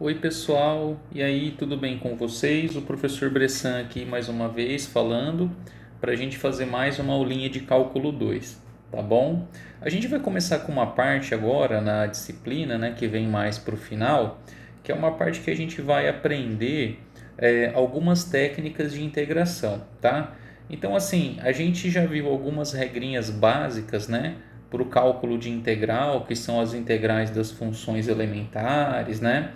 Oi pessoal, e aí, tudo bem com vocês? O professor Bressan aqui mais uma vez falando para a gente fazer mais uma aulinha de cálculo 2, tá bom? A gente vai começar com uma parte agora na disciplina, né, que vem mais para o final, que é uma parte que a gente vai aprender algumas técnicas de integração, tá? Então, assim, a gente já viu algumas regrinhas básicas, né, para o cálculo de integral, que são as integrais das funções elementares, né?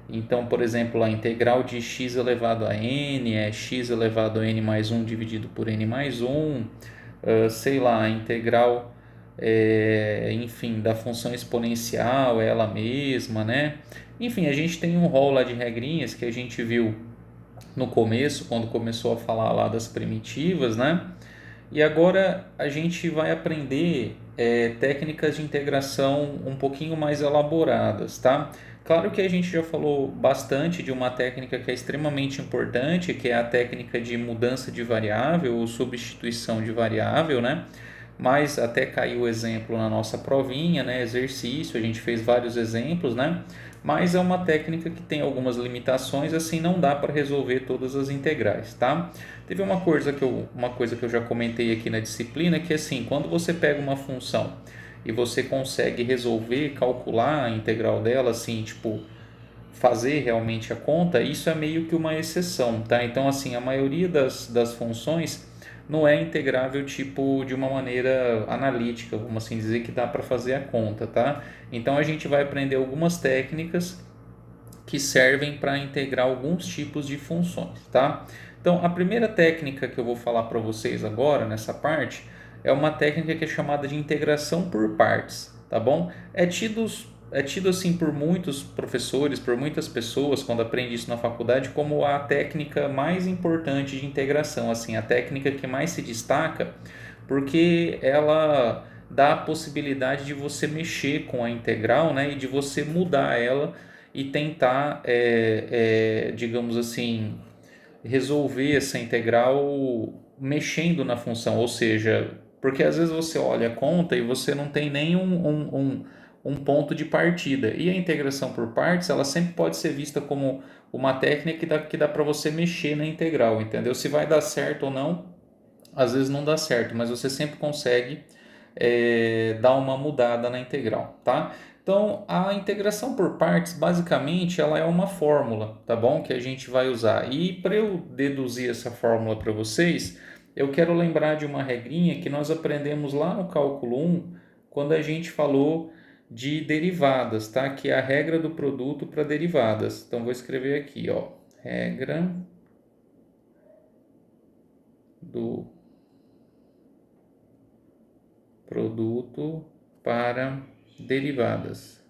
Então, por exemplo, a integral de x elevado a n é x elevado a n mais 1 dividido por n mais 1. Sei lá, a integral, enfim, da função exponencial é ela mesma, né? Enfim, a gente tem um rol lá de regrinhas que a gente viu no começo, quando começou a falar lá das primitivas, né? E agora a gente vai aprender técnicas de integração um pouquinho mais elaboradas, tá? Claro que a gente já falou bastante de uma técnica que é extremamente importante, que é a técnica de mudança de variável ou substituição de variável, né? Mas até caiu o exemplo na nossa provinha, né? Exercício, a gente fez vários exemplos, né? Mas é uma técnica que tem algumas limitações, assim não dá para resolver todas as integrais, tá? Teve uma coisa que eu já comentei aqui na disciplina, que assim, quando você pega uma função e você consegue resolver, calcular a integral dela, assim, tipo, fazer realmente a conta, isso é meio que uma exceção, tá? Então, assim, a maioria das funções não é integrável tipo de uma maneira analítica, vamos assim dizer, que dá para fazer a conta, tá? Então a gente vai aprender algumas técnicas que servem para integrar alguns tipos de funções, tá? Então a primeira técnica que eu vou falar para vocês agora nessa parte é uma técnica que é chamada de integração por partes, tá bom? É tido assim por muitos professores, por muitas pessoas, quando aprende isso na faculdade, como a técnica mais importante de integração, assim, a técnica que mais se destaca, porque ela dá a possibilidade de você mexer com a integral, né, e de você mudar ela e tentar, digamos assim, resolver essa integral mexendo na função, ou seja, porque às vezes você olha a conta e você não tem nem um ponto de partida. E a integração por partes, ela sempre pode ser vista como uma técnica que dá para você mexer na integral, entendeu? Se vai dar certo ou não, às vezes não dá certo, mas você sempre consegue dar uma mudada na integral, tá? Então, a integração por partes, basicamente, ela é uma fórmula, tá bom? Que a gente vai usar. E para eu deduzir essa fórmula para vocês, eu quero lembrar de uma regrinha que nós aprendemos lá no cálculo 1, quando a gente falou de derivadas, tá? Que é a regra do produto para derivadas. Então, vou escrever aqui, ó, regra do produto para derivadas.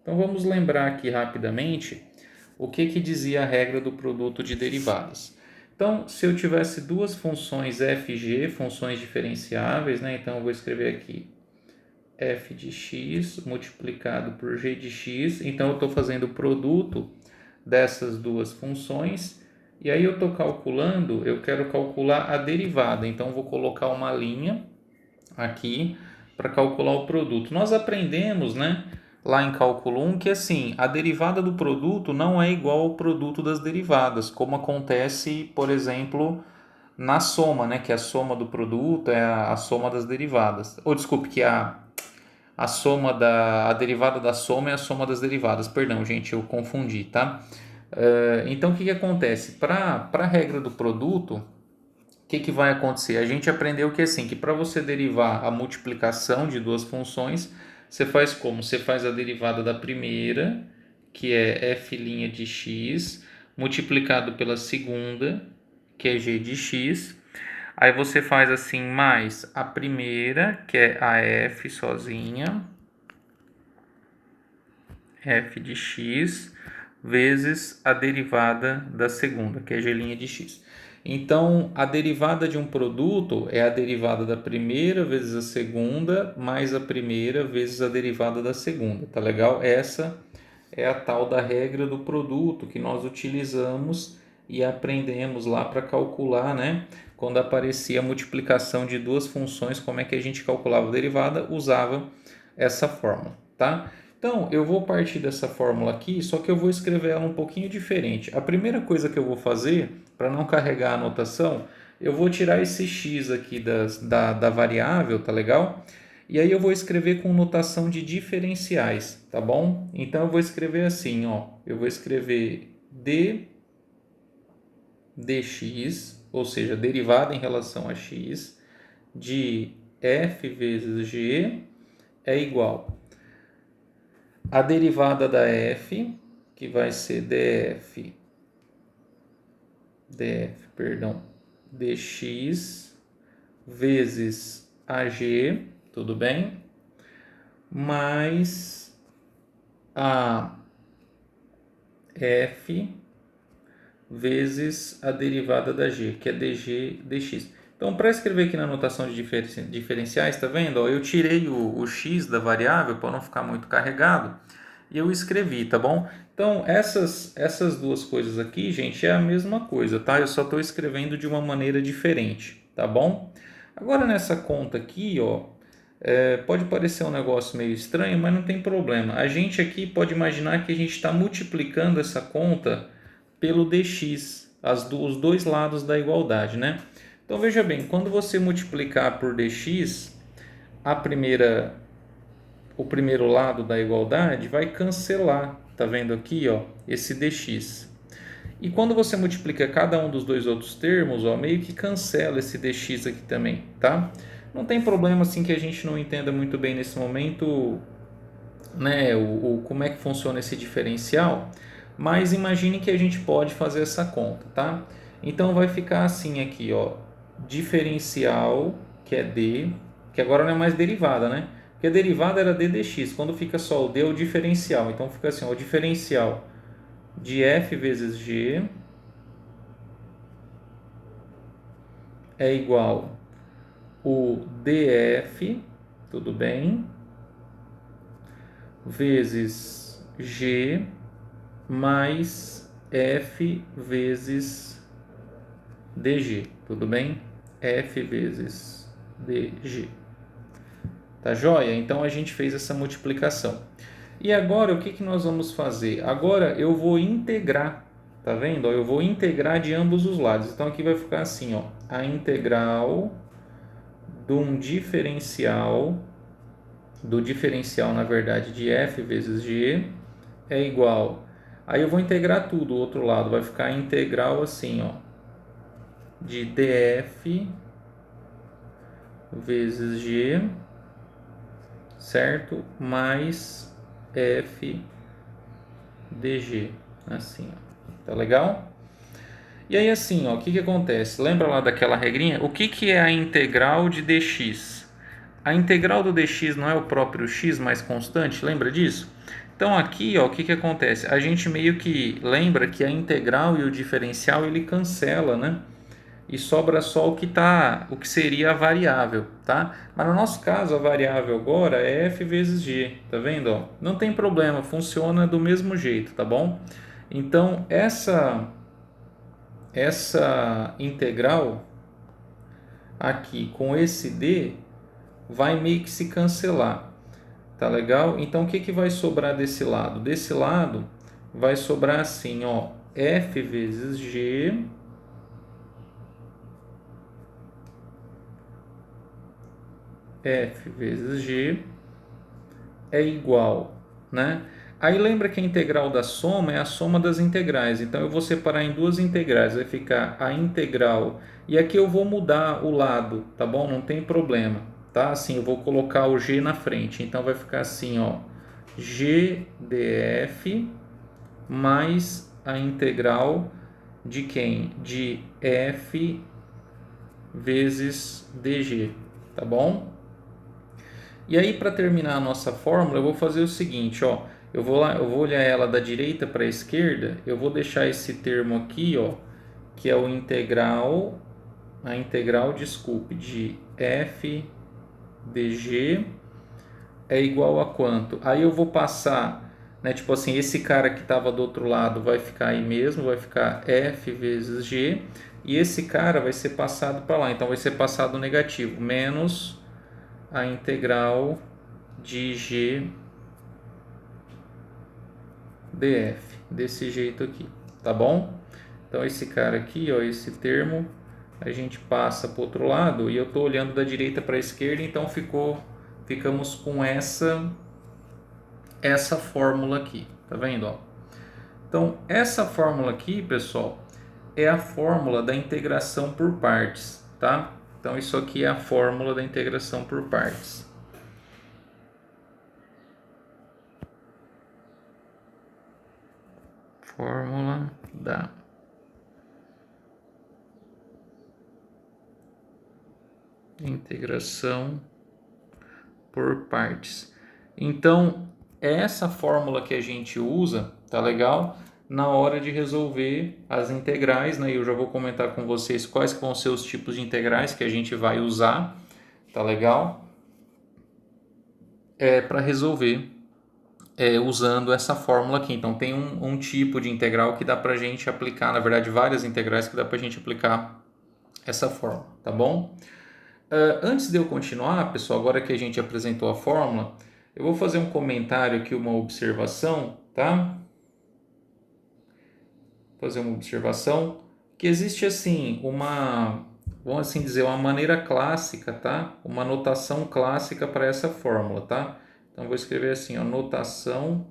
Então vamos lembrar aqui rapidamente o que dizia a regra do produto de derivadas. Então, se eu tivesse duas funções f e g, funções diferenciáveis, né? Então eu vou escrever aqui f de x multiplicado por g de x. Então eu estou fazendo o produto dessas duas funções. E aí eu estou calculando, eu quero calcular a derivada. Então vou colocar uma linha aqui para calcular o produto. Nós aprendemos, né, lá em cálculo 1 que assim, a derivada do produto não é igual ao produto das derivadas, como acontece, por exemplo, na soma, né, que a soma do produto é a soma das derivadas. Ou desculpe, que a soma a derivada da soma é a soma das derivadas. Perdão, gente, eu confundi, tá? Então, o que acontece? Para a regra do produto, o que vai acontecer? A gente aprendeu que assim, que para você derivar a multiplicação de duas funções, você faz como? Você faz a derivada da primeira, que é f' de x, multiplicado pela segunda, que é g de x. Aí você faz assim, mais a primeira, que é a f sozinha, f de x, vezes a derivada da segunda, que é g' de x. Então, a derivada de um produto é a derivada da primeira vezes a segunda, mais a primeira vezes a derivada da segunda, tá legal? Essa é a tal da regra do produto que nós utilizamos e aprendemos lá para calcular, né? Quando aparecia a multiplicação de duas funções, como é que a gente calculava a derivada? Usava essa fórmula, tá? Então, eu vou partir dessa fórmula aqui, só que eu vou escrever ela um pouquinho diferente. A primeira coisa que eu vou fazer, para não carregar a anotação, eu vou tirar esse x aqui da variável, tá legal? E aí eu vou escrever com notação de diferenciais, tá bom? Então, eu vou escrever assim, ó. Eu vou escrever dx, ou seja, derivada em relação a x, de f vezes g é igual a derivada da f, que vai ser dx vezes ag, tudo bem? Mais a f vezes a derivada da g, que é dg dx. Então, para escrever aqui na notação de diferenciais, tá vendo? Ó, eu tirei o x da variável para não ficar muito carregado e eu escrevi, tá bom? Então, essas duas coisas aqui, gente, é a mesma coisa, tá? Eu só estou escrevendo de uma maneira diferente, tá bom? Agora, nessa conta aqui, ó, pode parecer um negócio meio estranho, mas não tem problema. A gente aqui pode imaginar que a gente está multiplicando essa conta pelo dx, os dois lados da igualdade, né? Então veja bem, quando você multiplicar por dx, o primeiro lado da igualdade vai cancelar, tá vendo aqui, ó, esse dx. E quando você multiplica cada um dos dois outros termos, ó, meio que cancela esse dx aqui também, tá? Não tem problema assim que a gente não entenda muito bem nesse momento, né, como é que funciona esse diferencial, mas imagine que a gente pode fazer essa conta, tá? Então vai ficar assim aqui, ó, diferencial, que é d, que agora não é mais derivada, né? Porque a derivada era d dx, quando fica só o d é o diferencial, então fica assim, ó, o diferencial de f vezes g é igual o df, tudo bem, vezes g mais f vezes dg, tudo bem? F vezes dg. Tá joia? Então a gente fez essa multiplicação. E agora o que nós vamos fazer? Agora eu vou integrar, tá vendo? Eu vou integrar de ambos os lados. Então aqui vai ficar assim, ó, a integral de um diferencial, na verdade, de f vezes g é igual. Aí eu vou integrar tudo, o outro lado vai ficar integral assim, ó, de df vezes g, certo? Mais f dg, assim, ó. Tá legal? E aí assim, ó, o que acontece? Lembra lá daquela regrinha? O que é a integral de dx? A integral do dx não é o próprio x mais constante? Lembra disso? Então aqui, ó, o que acontece? A gente meio que lembra que a integral e o diferencial ele cancela, né? E sobra só o que seria a variável, tá? Mas no nosso caso a variável agora é f vezes g, tá vendo? Ó? Não tem problema, funciona do mesmo jeito, tá bom? Então essa integral aqui com esse d vai meio que se cancelar, tá legal? Então o que vai sobrar desse lado? Desse lado vai sobrar assim, ó, f vezes g é igual, né? Aí lembra que a integral da soma é a soma das integrais. Então eu vou separar em duas integrais, vai ficar a integral e aqui eu vou mudar o lado, tá bom? Não tem problema, tá? Assim, eu vou colocar o g na frente. Então vai ficar assim, ó, g df mais a integral de quem? De f vezes dg, tá bom? E aí, para terminar a nossa fórmula, eu vou fazer o seguinte, ó, eu vou olhar ela da direita para a esquerda, eu vou deixar esse termo aqui, ó, que é a integral, desculpe, de f dg é igual a quanto? Aí eu vou passar, né, tipo assim, esse cara que estava do outro lado vai ficar aí mesmo, vai ficar f vezes g, e esse cara vai ser passado para lá, então vai ser passado negativo, menos a integral de g df, desse jeito aqui, tá bom? Então esse cara aqui, ó, esse termo, a gente passa para o outro lado e eu estou olhando da direita para a esquerda, então ficamos com essa fórmula aqui, tá vendo? Ó? Então essa fórmula aqui, pessoal, é a fórmula da integração por partes, tá? Então isso aqui é a fórmula da integração por partes. Fórmula da integração por partes. Então, é essa fórmula que a gente usa, tá legal? Na hora de resolver as integrais, né? Eu já vou comentar com vocês quais vão ser os tipos de integrais que a gente vai usar, tá legal? Para resolver usando essa fórmula aqui. Então, tem um tipo de integral que dá pra gente aplicar, na verdade, várias integrais que dá pra gente aplicar essa fórmula, tá bom? Antes de eu continuar, pessoal, agora que a gente apresentou a fórmula, eu vou fazer um comentário aqui, uma observação, tá? Fazer uma observação que existe assim vamos assim dizer, uma maneira clássica, tá? Uma notação clássica para essa fórmula, tá? Então vou escrever assim, ó, notação,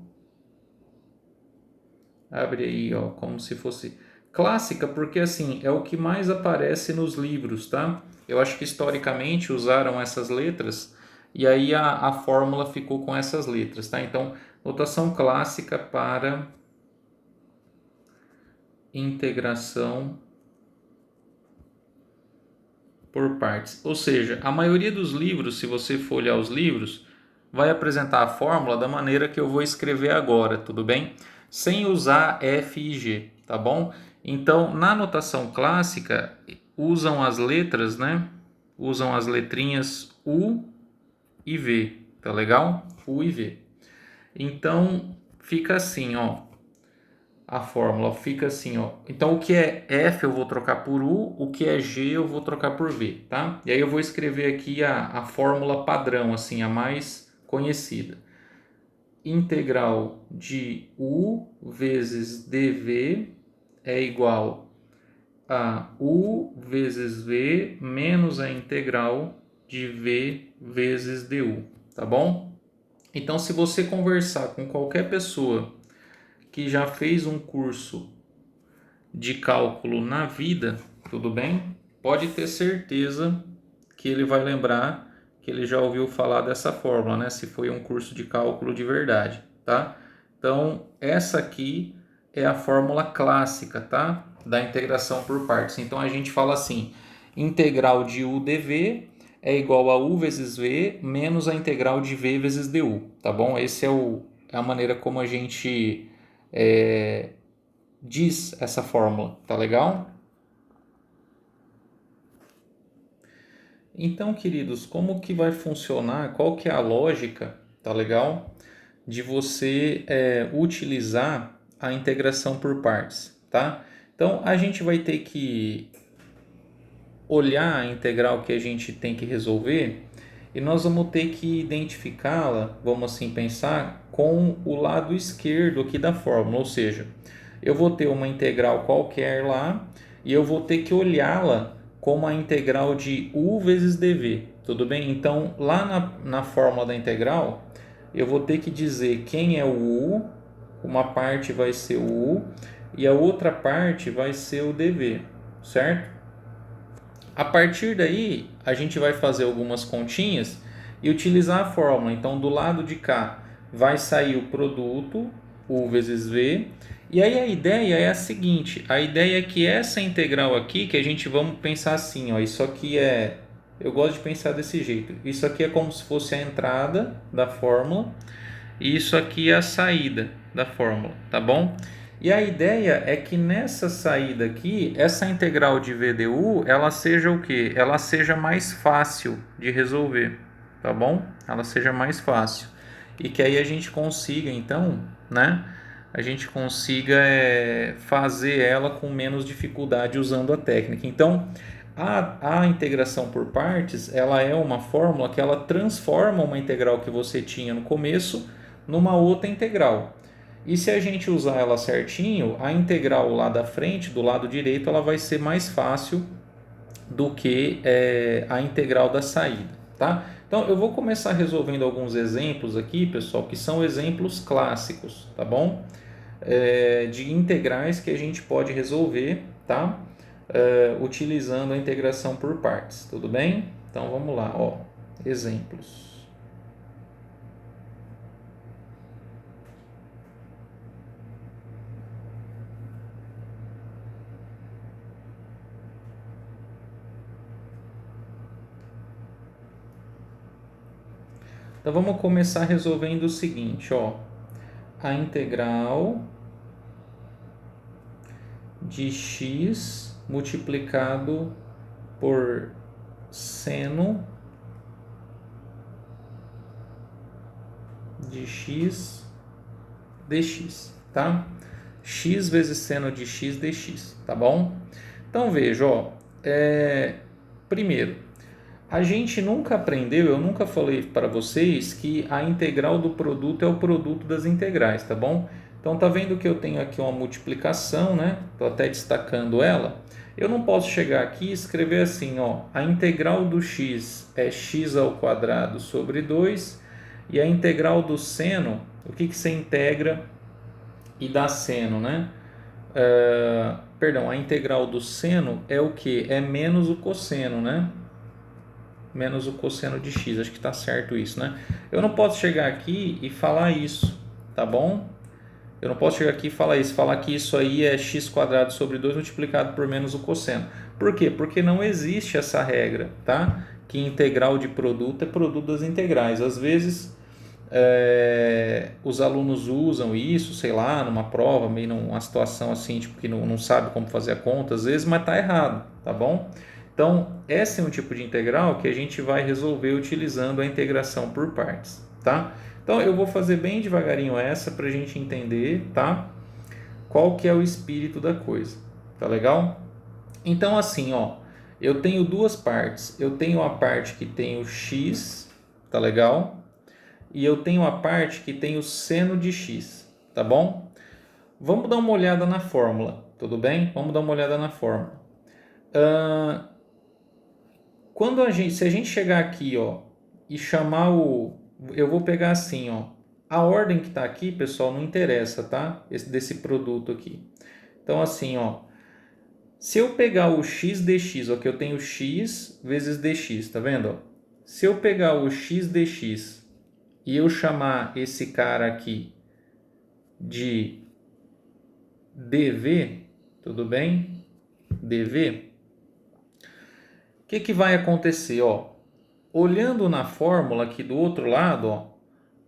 abre aí, ó, como se fosse clássica, porque assim, é o que mais aparece nos livros, tá? Eu acho que historicamente usaram essas letras e aí a fórmula ficou com essas letras, tá? Então, notação clássica para integração por partes. Ou seja, a maioria dos livros, se você for olhar os livros, vai apresentar a fórmula da maneira que eu vou escrever agora, tudo bem? Sem usar F e G, tá bom? Então, na notação clássica, usam as letras, né? Usam as letrinhas U e V, tá legal? U e V. Então, fica assim, ó. A fórmula fica assim, ó. Então, o que é F eu vou trocar por U, o que é G eu vou trocar por V, tá? E aí eu vou escrever aqui a fórmula padrão, assim, a mais conhecida. Integral de U vezes dV é igual a U vezes V menos a integral de V vezes du, tá bom? Então, se você conversar com qualquer pessoa que já fez um curso de cálculo na vida, tudo bem? Pode ter certeza que ele vai lembrar que ele já ouviu falar dessa fórmula, né? Se foi um curso de cálculo de verdade, tá? Então, essa aqui é a fórmula clássica, tá? Da integração por partes. Então, a gente fala assim, integral de U dV é igual a U vezes V menos a integral de V vezes du, tá bom? Esse é a maneira como a gente diz essa fórmula, tá legal? Então, queridos, como que vai funcionar? Qual que é a lógica, tá legal? De você utilizar a integração por partes, tá? Então, a gente vai ter que olhar a integral que a gente tem que resolver e nós vamos ter que identificá-la, vamos assim pensar, com o lado esquerdo aqui da fórmula, ou seja, eu vou ter uma integral qualquer lá e eu vou ter que olhá-la como a integral de u vezes dv, tudo bem? Então, lá na fórmula da integral, eu vou ter que dizer quem é o u, uma parte vai ser o u e a outra parte vai ser o dv, certo? A partir daí, a gente vai fazer algumas continhas e utilizar a fórmula. Então, do lado de cá vai sair o produto, U vezes V. E aí a ideia é a seguinte, a ideia é que essa integral aqui, que a gente vamos pensar assim, ó, isso aqui eu gosto de pensar desse jeito, isso aqui é como se fosse a entrada da fórmula e isso aqui é a saída da fórmula, tá bom? E a ideia é que nessa saída aqui, essa integral de VDU, ela seja o quê? Ela seja mais fácil de resolver, tá bom? Ela seja mais fácil. E que aí a gente consiga, então, né? A gente consiga fazer ela com menos dificuldade usando a técnica. Então, a integração por partes, ela é uma fórmula que ela transforma uma integral que você tinha no começo numa outra integral. E se a gente usar ela certinho, a integral lá da frente, do lado direito, ela vai ser mais fácil do que a integral da saída, tá? Então eu vou começar resolvendo alguns exemplos aqui, pessoal, que são exemplos clássicos, tá bom? De integrais que a gente pode resolver, tá? Utilizando a integração por partes, tudo bem? Então vamos lá, ó, exemplos. Então vamos começar resolvendo o seguinte, ó, a integral de x multiplicado por seno de x dx, tá? X vezes seno de x dx, tá bom? Então veja, ó, primeiro, a gente nunca aprendeu, eu nunca falei para vocês que a integral do produto é o produto das integrais, tá bom? Então tá vendo que eu tenho aqui uma multiplicação, né? Tô até destacando ela. Eu não posso chegar aqui e escrever assim, ó, a integral do x é x ao quadrado sobre 2 e a integral do seno, o que você integra e dá seno, né? Perdão, a integral do seno é o que? É menos o cosseno, né? Menos o cosseno de x, acho que está certo isso, né? Eu não posso chegar aqui e falar isso, tá bom? Eu não posso chegar aqui e falar isso, falar que isso aí é x quadrado sobre 2 multiplicado por menos o cosseno. Por quê? Porque não existe essa regra, tá? Que integral de produto é produto das integrais. Às vezes os alunos usam isso, sei lá, numa prova, meio numa situação assim, tipo, que não sabe como fazer a conta, às vezes, mas está errado, tá bom? Então, esse é um tipo de integral que a gente vai resolver utilizando a integração por partes, tá? Então, eu vou fazer bem devagarinho essa para a gente entender, tá? Qual que é o espírito da coisa, tá legal? Então, assim, ó, eu tenho duas partes. Eu tenho a parte que tem o x, tá legal? E eu tenho a parte que tem o seno de x, tá bom? Vamos dar uma olhada na fórmula, tudo bem? Vamos dar uma olhada na fórmula. Se a gente chegar aqui, ó, e chamar eu vou pegar assim, ó, a ordem que está aqui, pessoal, não interessa, tá? Desse produto aqui. Então, assim, ó, se eu pegar o x dx, ó, que eu tenho x vezes dx, tá vendo? Ó? Se eu pegar o x dx e eu chamar esse cara aqui de dv, tudo bem? dv, o que vai acontecer? Ó, olhando na fórmula aqui do outro lado, ó,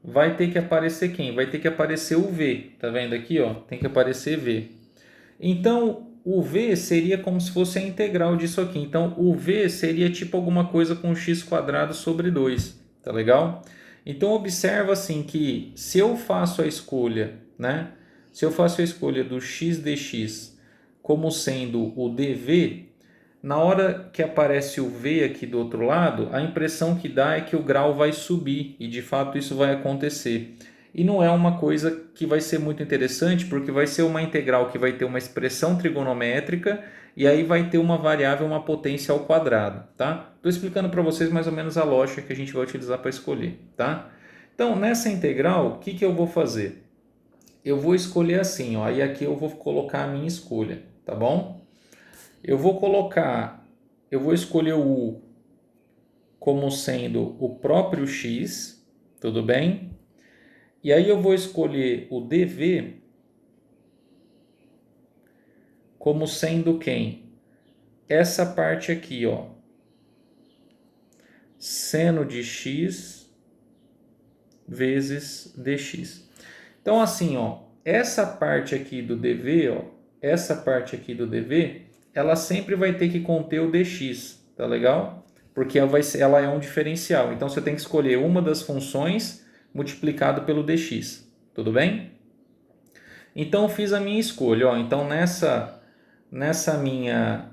vai ter que aparecer quem? Vai ter que aparecer o v, tá vendo aqui? Ó, tem que aparecer v. Então, o v seria como se fosse a integral disso aqui. Então, o v seria tipo alguma coisa com x quadrado sobre 2, tá legal? Então, observa assim que se eu faço a escolha, né? Se eu faço a escolha do x dx como sendo o dv, na hora que aparece o v aqui do outro lado, a impressão que dá é que o grau vai subir e de fato isso vai acontecer. E não é uma coisa que vai ser muito interessante, porque vai ser uma integral que vai ter uma expressão trigonométrica e aí vai ter uma variável, uma potência ao quadrado, tá? Estou explicando para vocês mais ou menos a lógica que a gente vai utilizar para escolher, tá? Então, nessa integral, o que eu vou fazer? Eu vou escolher assim, ó, e aqui eu vou colocar a minha escolha, tá bom? Eu vou escolher o u como sendo o próprio x, tudo bem? E aí eu vou escolher o dv como sendo quem? Essa parte aqui, ó. Seno de x vezes dx. Então, assim, ó, essa parte aqui do dv, ó, essa parte aqui do dv, ela sempre vai ter que conter o dx, tá legal? Porque ela é um diferencial. Então, você tem que escolher uma das funções multiplicado pelo dx, tudo bem? Então, eu fiz a minha escolha, ó. Então, nessa minha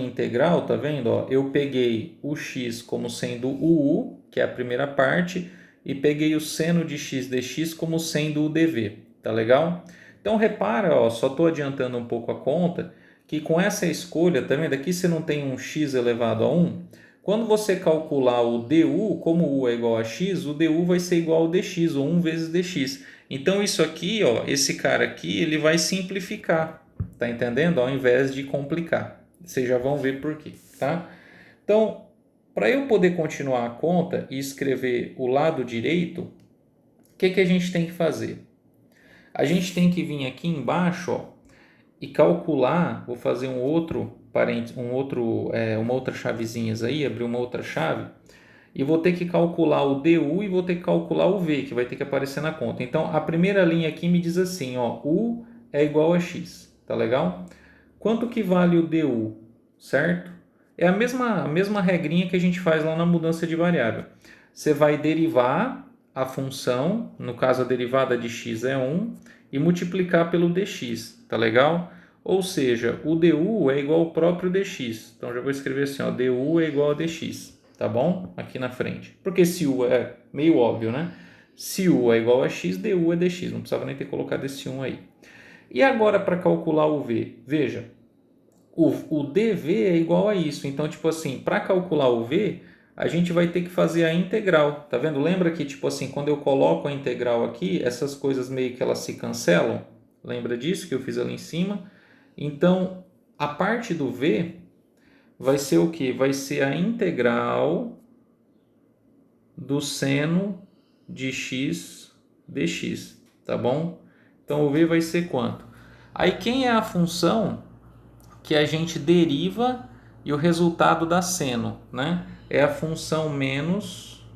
integral, tá vendo? Ó, eu peguei o x como sendo o u, que é a primeira parte, e peguei o seno de x dx como sendo o dv, tá legal? Então repara, ó, só estou adiantando um pouco a conta, que com essa escolha, tá vendo? Aqui você não tem um x elevado a 1. Quando você calcular o du, como u é igual a x, o du vai ser igual ao dx, ou 1 vezes dx. Então isso aqui, ó, esse cara aqui, ele vai simplificar, tá entendendo? Ao invés de complicar. Vocês já vão ver por quê, tá? Então, para eu poder continuar a conta e escrever o lado direito, o que a gente tem que fazer? A gente tem que vir aqui embaixo, ó, e calcular, vou fazer uma outra chavezinha aí, abrir uma outra chave, e vou ter que calcular o du e vou ter que calcular o v, que vai ter que aparecer na conta. Então, a primeira linha aqui me diz assim, ó, u é igual a x, tá legal? Quanto que vale o du, certo? É a mesma regrinha que a gente faz lá na mudança de variável. Você vai derivar a função, no caso a derivada de x é 1, e multiplicar pelo dx, tá legal? Ou seja, o du é igual ao próprio dx. Então já vou escrever assim, ó, du é igual a dx, tá bom? Aqui na frente. Porque se u é meio óbvio, né? Se u é igual a x, du é dx. Não precisava nem ter colocado esse 1 aí. E agora para calcular o v? Veja, o dv é igual a isso. Então, tipo assim, para calcular o v, a gente vai ter que fazer a integral. Tá vendo? Lembra que, tipo assim, quando eu coloco a integral aqui, essas coisas meio que elas se cancelam? Lembra disso que eu fiz ali em cima? Então, a parte do v vai ser o quê? Vai ser a integral do seno de x dx, tá bom? Então, o v vai ser quanto? Aí, quem é a função que a gente deriva e o resultado dá seno, né? É a função menos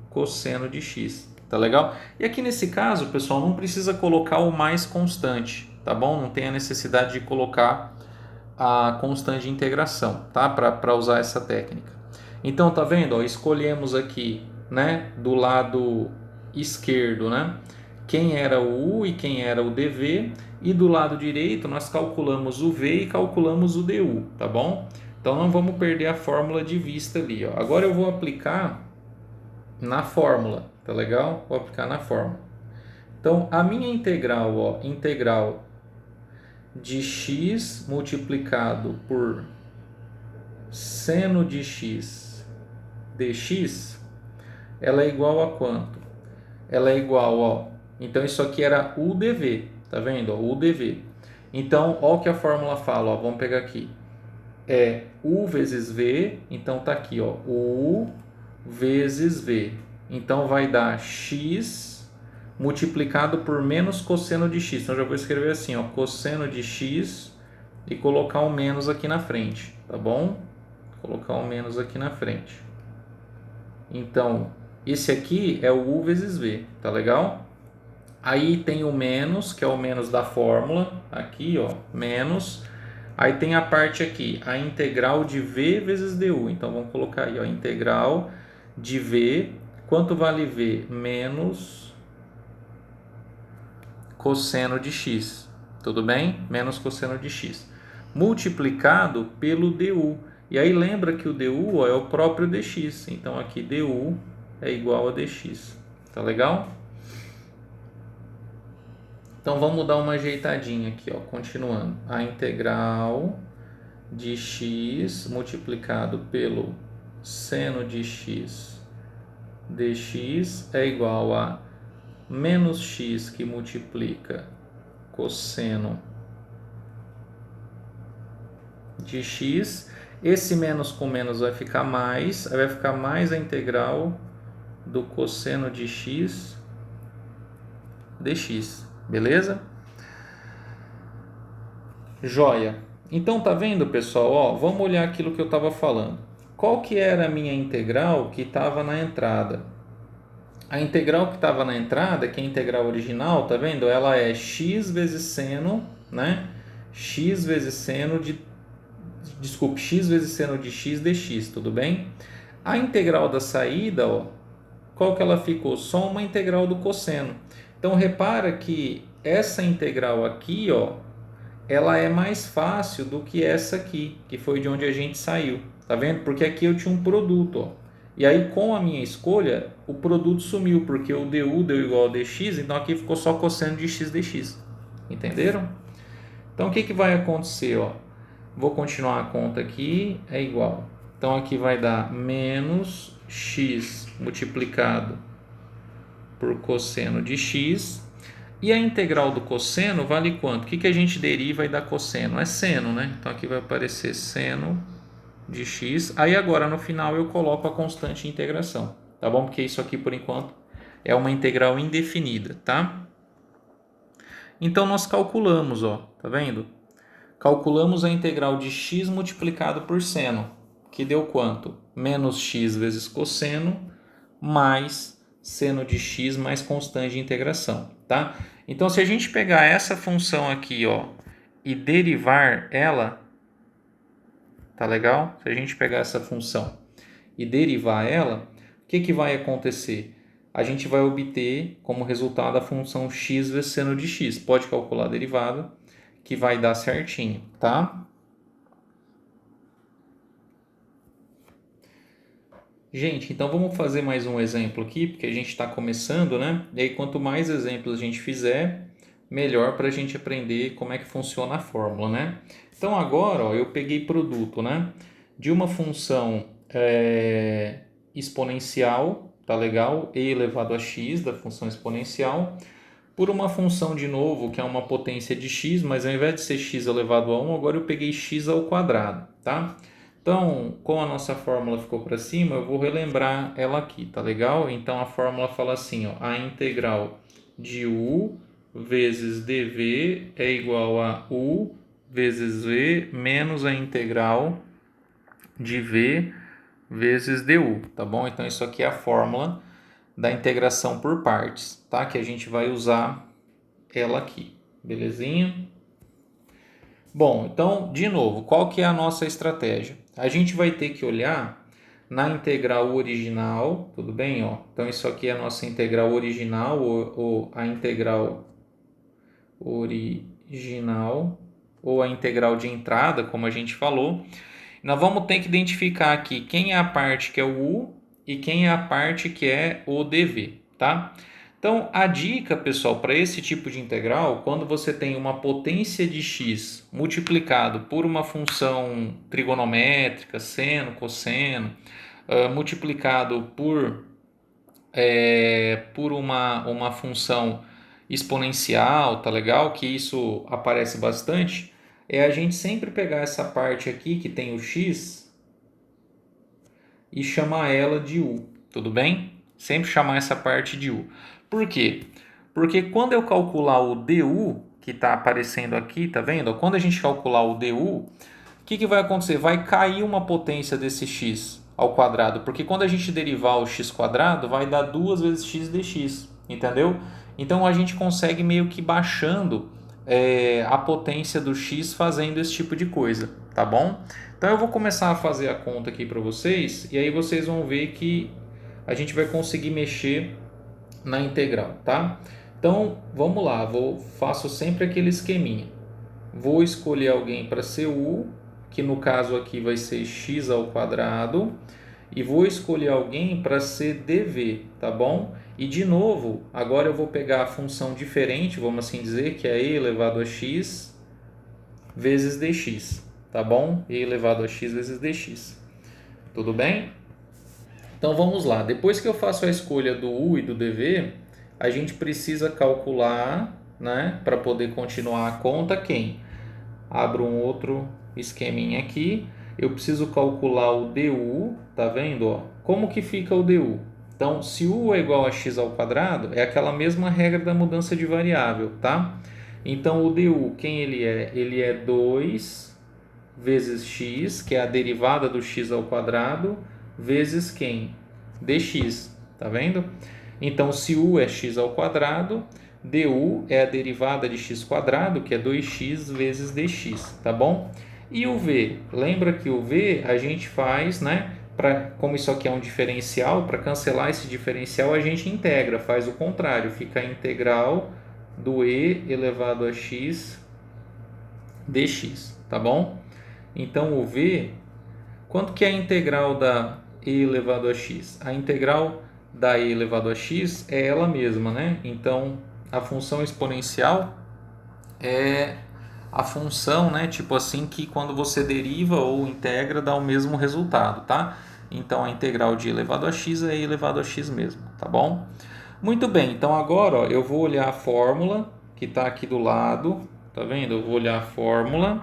cosseno de x, tá legal? E aqui nesse caso, pessoal, não precisa colocar o mais constante, tá bom? Não tem a necessidade de colocar a constante de integração, tá? Para usar essa técnica. Então, tá vendo? Ó, escolhemos aqui, né, do lado esquerdo, né, quem era o u e quem era o dv, e do lado direito nós calculamos o v e calculamos o du, tá bom? Então não vamos perder a fórmula de vista ali, ó. Agora eu vou aplicar na fórmula, tá legal? Vou aplicar na fórmula. Então a minha integral, ó, integral de x multiplicado por seno de x dx, ela é igual a quanto? Ela é igual, ó, então isso aqui era u dv, tá vendo? Ó, u dv. Então, ó o que a fórmula fala, ó, vamos pegar aqui. É u vezes v, então tá aqui, ó, u vezes v. Então vai dar x multiplicado por menos cosseno de x. Então já vou escrever assim, ó, cosseno de x e colocar um menos aqui na frente, tá bom? Colocar um menos aqui na frente. Então, esse aqui é o u vezes v, tá legal? Aí tem o menos, que é o menos da fórmula, aqui, ó, menos. Aí tem a parte aqui, a integral de v vezes du. Então, vamos colocar aí, ó, integral de v. Quanto vale v? Menos cosseno de x, tudo bem? Menos cosseno de x. Multiplicado pelo du. E aí lembra que o du, ó, é o próprio dx. Então, aqui du é igual a dx. Tá legal? Então vamos dar uma ajeitadinha aqui, ó, continuando. A integral de x multiplicado pelo seno de x dx é igual a menos x que multiplica cosseno de x. Esse menos com menos vai ficar mais, aí vai ficar mais a integral do cosseno de x dx. Beleza? Joia. Então tá vendo, pessoal? Ó, vamos olhar aquilo que eu estava falando. Qual que era a minha integral que estava na entrada? A integral que estava na entrada, que é a integral original, tá vendo? Ela é x vezes seno, né? X vezes seno de... Desculpe, x vezes seno de x dx, tudo bem? A integral da saída, ó, qual que ela ficou? Só uma integral do cosseno. Então, repara que essa integral aqui, ó, ela é mais fácil do que essa aqui, que foi de onde a gente saiu. Tá vendo? Porque aqui eu tinha um produto, ó. E aí, com a minha escolha, o produto sumiu, porque o du deu igual a dx, então aqui ficou só cosseno de x dx. Entenderam? Então, o que vai acontecer? Ó? Vou continuar a conta aqui, é igual. Então, aqui vai dar menos x multiplicado por cosseno de x. E a integral do cosseno vale quanto? O que a gente deriva e dá cosseno? É seno, né? Então, aqui vai aparecer seno de x. Aí, agora, no final, eu coloco a constante de integração. Tá bom? Porque isso aqui, por enquanto, é uma integral indefinida, tá? Então, nós calculamos, ó. Tá vendo? Calculamos a integral de x multiplicado por seno, que deu quanto? Menos x vezes cosseno, mais seno de x mais constante de integração, tá? Então, se a gente pegar essa função aqui, ó, e derivar ela, tá legal? Se a gente pegar essa função e derivar ela, o que vai acontecer? A gente vai obter como resultado a função x vezes seno de x. Pode calcular a derivada, que vai dar certinho, tá? Gente, então vamos fazer mais um exemplo aqui, porque a gente está começando, né? E aí, quanto mais exemplos a gente fizer, melhor para a gente aprender como é que funciona a fórmula, né? Então, agora, ó, eu peguei produto, né? De uma função exponencial, tá legal? E elevado a x, da função exponencial, por uma função, de novo, que é uma potência de x, mas ao invés de ser x elevado a 1, agora eu peguei x ao quadrado, tá? Então, como a nossa fórmula ficou para cima, eu vou relembrar ela aqui, tá legal? Então, a fórmula fala assim, ó, a integral de u vezes dv é igual a u vezes v menos a integral de v vezes du, tá bom? Então, isso aqui é a fórmula da integração por partes, tá? Que a gente vai usar ela aqui, belezinha? Bom, então, de novo, qual que é a nossa estratégia? A gente vai ter que olhar na integral original, tudo bem? Ó? Então, isso aqui é a nossa integral original, ou a integral original, ou a integral de entrada, como a gente falou. Nós vamos ter que identificar aqui quem é a parte que é o u e quem é a parte que é o dv, tá? Então, a dica, pessoal, para esse tipo de integral, quando você tem uma potência de x multiplicado por uma função trigonométrica, seno, cosseno, multiplicado por uma função exponencial, tá legal? Que isso aparece bastante. É a gente sempre pegar essa parte aqui que tem o x e chamar ela de u, tudo bem? Sempre chamar essa parte de u. Por quê? Porque quando eu calcular o du, que está aparecendo aqui, tá vendo? Quando a gente calcular o du, o que vai acontecer? Vai cair uma potência desse x ao quadrado, porque quando a gente derivar o x quadrado, vai dar 2 vezes x dx, entendeu? Então a gente consegue meio que baixando a potência do x fazendo esse tipo de coisa, tá bom? Então eu vou começar a fazer a conta aqui para vocês e aí vocês vão ver que a gente vai conseguir mexer na integral, tá? Então vamos lá, faço sempre aquele esqueminha. Vou escolher alguém para ser u, que no caso aqui vai ser x ao quadrado, e vou escolher alguém para ser dv, tá bom? E de novo, agora eu vou pegar a função diferente, vamos assim dizer, que é e elevado a x vezes dx, tá bom? E elevado a x vezes dx. Tudo bem? Então vamos lá. Depois que eu faço a escolha do u e do dv, a gente precisa calcular, né, para poder continuar a conta, quem? Abro um outro esqueminha aqui. Eu preciso calcular o du, tá vendo? Ó? Como que fica o du? Então, se u é igual a x ao quadrado, é aquela mesma regra da mudança de variável, tá? Então, o du, quem ele é? Ele é 2 vezes x, que é a derivada do x ao quadrado, vezes quem? Dx, tá vendo? Então, se u é x ao quadrado, du é a derivada de x quadrado, que é 2x vezes dx, tá bom? E o v? Lembra que o v a gente faz, né? Como isso aqui é um diferencial, para cancelar esse diferencial a gente integra, faz o contrário, fica a integral do e elevado a x dx, tá bom? Então o v, quanto que é a integral da e elevado a x. A integral da e elevado a x é ela mesma, né? Então, a função exponencial é a função, né? Tipo assim, que quando você deriva ou integra dá o mesmo resultado, tá? Então, a integral de e elevado a x é e elevado a x mesmo, tá bom? Muito bem, então agora ó, eu vou olhar a fórmula que está aqui do lado, tá vendo? Eu vou olhar a fórmula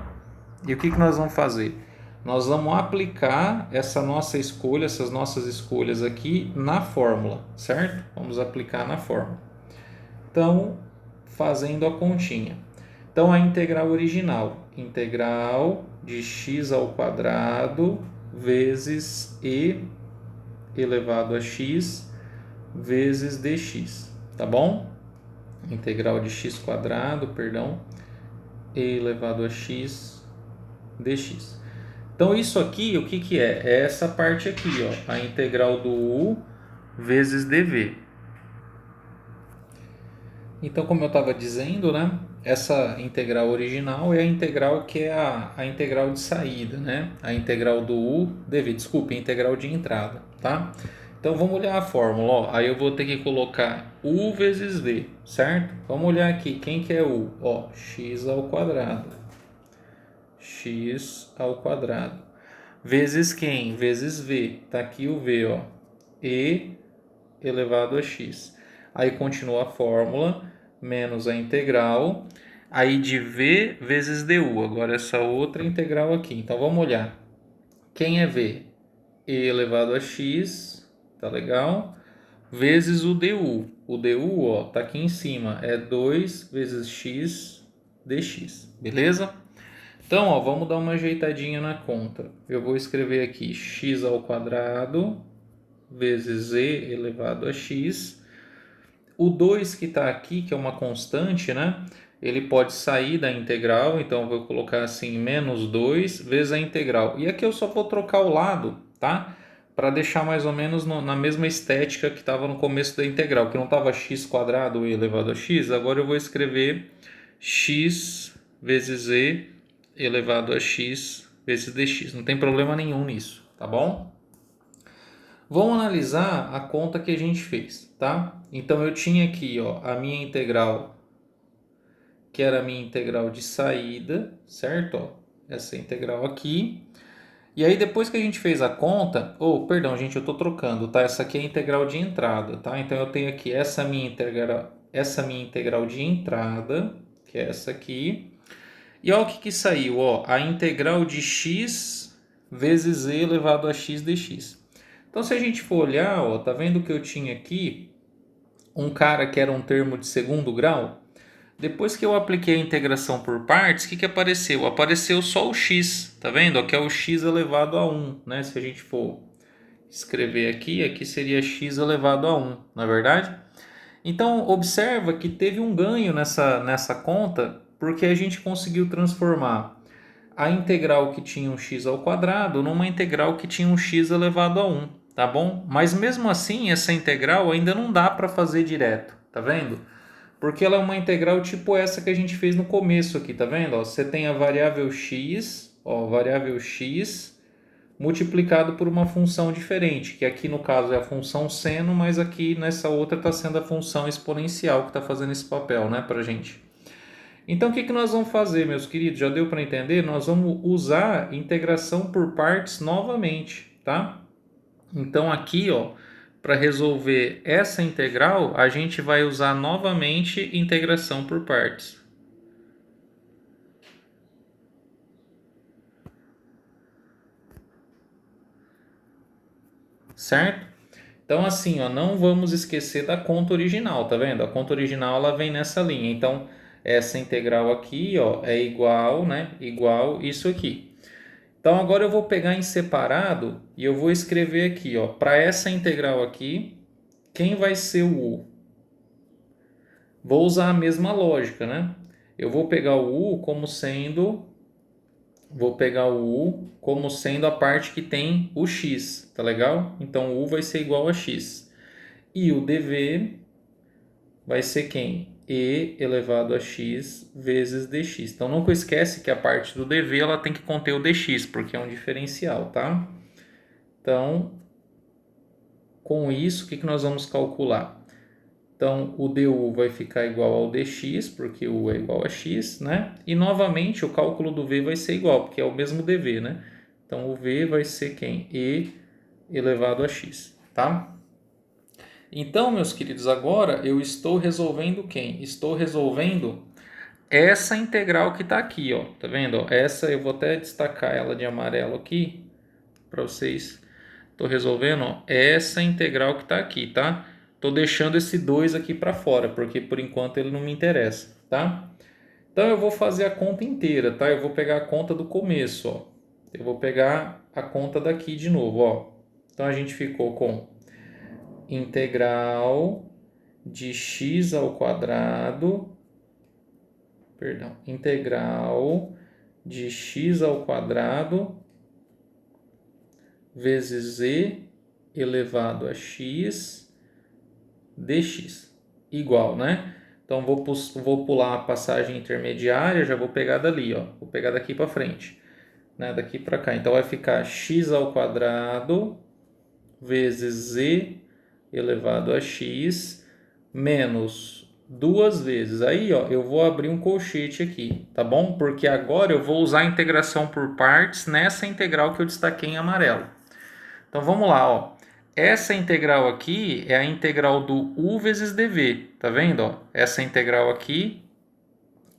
e o que nós vamos fazer? Nós vamos aplicar essa nossa escolha, essas nossas escolhas aqui na fórmula, certo? Vamos aplicar na fórmula. Então, fazendo a continha. Então, a integral original, integral de x ao quadrado vezes e elevado a x vezes dx, tá bom? Integral de x quadrado, perdão, e elevado a x dx. Então isso aqui, o que que é? É essa parte aqui, ó, a integral do u vezes dv. Então, como eu estava dizendo, né, essa integral original é a integral que é a integral de saída, né? A integral do u dv, desculpe, a integral de entrada, tá? Então vamos olhar a fórmula, ó. Aí eu vou ter que colocar u vezes v, certo? Vamos olhar aqui, quem que é u? Ó, x ao quadrado. X ao quadrado. Vezes quem? Vezes v. Tá aqui o v, ó. E elevado a x. Aí continua a fórmula, menos a integral, aí de v vezes du. Agora essa outra integral aqui. Então vamos olhar. Quem é v? E elevado a x, tá legal? Vezes o du. O du, ó, tá aqui em cima, é 2 vezes x dx, beleza? Então, ó, vamos dar uma ajeitadinha na conta. Eu vou escrever aqui x ao quadrado vezes e elevado a x. O 2 que está aqui, que é uma constante, né? Ele pode sair da integral, então eu vou colocar assim, menos 2 vezes a integral. E aqui eu só vou trocar o lado, tá? Para deixar mais ou menos na mesma estética que estava no começo da integral, que não estava x quadrado e elevado a x. Agora eu vou escrever x vezes e elevado a x vezes dx. Não tem problema nenhum nisso, tá bom? Vamos analisar a conta que a gente fez, tá? Então eu tinha aqui, ó, a minha integral, que era a minha integral de saída, certo? Ó, essa integral aqui. E aí depois que a gente fez a conta, perdão, gente, eu estou trocando, tá? Essa aqui é a integral de entrada, tá? Então eu tenho aqui essa minha integral de entrada, que é essa aqui. E olha o que saiu, ó, a integral de x vezes e elevado a x dx. Então, se a gente for olhar, ó, tá vendo que eu tinha aqui um cara que era um termo de segundo grau? Depois que eu apliquei a integração por partes, o que apareceu? Apareceu só o x, tá vendo? Que é o x elevado a 1, né? Se a gente for escrever aqui, aqui seria x elevado a 1, não é verdade? Então, observa que teve um ganho nessa conta, porque a gente conseguiu transformar a integral que tinha um x ao quadrado numa integral que tinha um x elevado a 1, tá bom? Mas mesmo assim, essa integral ainda não dá para fazer direto, tá vendo? Porque ela é uma integral tipo essa que a gente fez no começo aqui, tá vendo? Ó, você tem a variável x, ó, variável x multiplicado por uma função diferente, que aqui no caso é a função seno, mas aqui nessa outra está sendo a função exponencial que está fazendo esse papel, né, para gente. Então, o que nós vamos fazer, meus queridos? Já deu para entender? Nós vamos usar integração por partes novamente, tá? Então, aqui, ó, para resolver essa integral, a gente vai usar novamente integração por partes. Certo? Então, assim, ó, não vamos esquecer da conta original, tá vendo? A conta original ela vem nessa linha. Então, essa integral aqui, ó, é igual, né? Igual isso aqui. Então, agora eu vou pegar em separado e eu vou escrever aqui, ó, para essa integral aqui, quem vai ser o u? Vou usar a mesma lógica, né? Eu vou pegar o u como sendo, a parte que tem o x, tá legal? Então, o u vai ser igual a x. E o dv vai ser quem? E elevado a x vezes dx. Então, nunca esquece que a parte do dv ela tem que conter o dx, porque é um diferencial, tá? Então, com isso, o que nós vamos calcular? Então, o du vai ficar igual ao dx, porque u é igual a x, né? E, novamente, o cálculo do v vai ser igual, porque é o mesmo dv, né? Então, o v vai ser quem? E elevado a x, tá? Então, meus queridos, agora eu estou resolvendo quem? Estou resolvendo essa integral que está aqui, ó. Tá vendo? Essa eu vou até destacar ela de amarelo aqui para vocês. Estou resolvendo, ó, essa integral que está aqui, tá? Estou deixando esse 2 aqui para fora, porque por enquanto ele não me interessa, tá? Então eu vou fazer a conta inteira, tá? Eu vou pegar a conta do começo, ó. Eu vou pegar a conta daqui de novo, ó. Então a gente ficou com integral de x ao quadrado, perdão, integral de x ao quadrado vezes e elevado a x dx, igual, né? Então vou pular a passagem intermediária, já vou pegar dali, ó. Vou pegar daqui para frente, né? Daqui para cá. Então vai ficar x ao quadrado vezes e elevado a x menos duas vezes. Aí, ó, eu vou abrir um colchete aqui, tá bom? Porque agora eu vou usar a integração por partes nessa integral que eu destaquei em amarelo. Então vamos lá, ó. Essa integral aqui é a integral do u vezes dv, tá vendo, ó? Essa integral aqui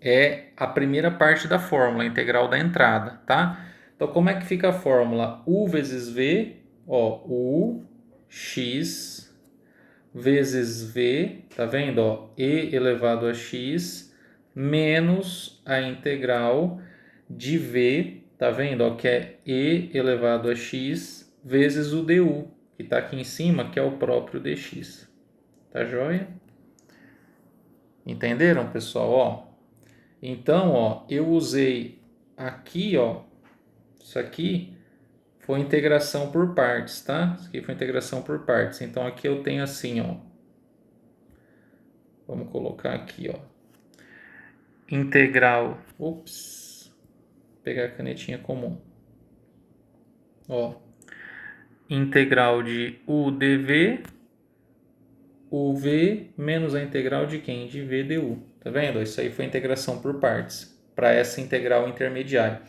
é a primeira parte da fórmula, a integral da entrada, tá? Então como é que fica a fórmula? U vezes v, ó, u x vezes v, tá vendo, ó? E elevado a x menos a integral de v, tá vendo, ó? Que é e elevado a x vezes o du, que está aqui em cima, que é o próprio dx. Tá joia? Entenderam, pessoal? Ó, então, ó, eu usei aqui, ó, isso aqui foi integração por partes, tá? Isso aqui foi integração por partes. Então, aqui eu tenho assim, ó. Vamos colocar aqui, ó. Integral. Ops. Vou pegar a canetinha comum. Ó. Integral de u dv, uv menos a integral de quem? De v du. Tá vendo? Isso aí foi integração por partes para essa integral intermediária.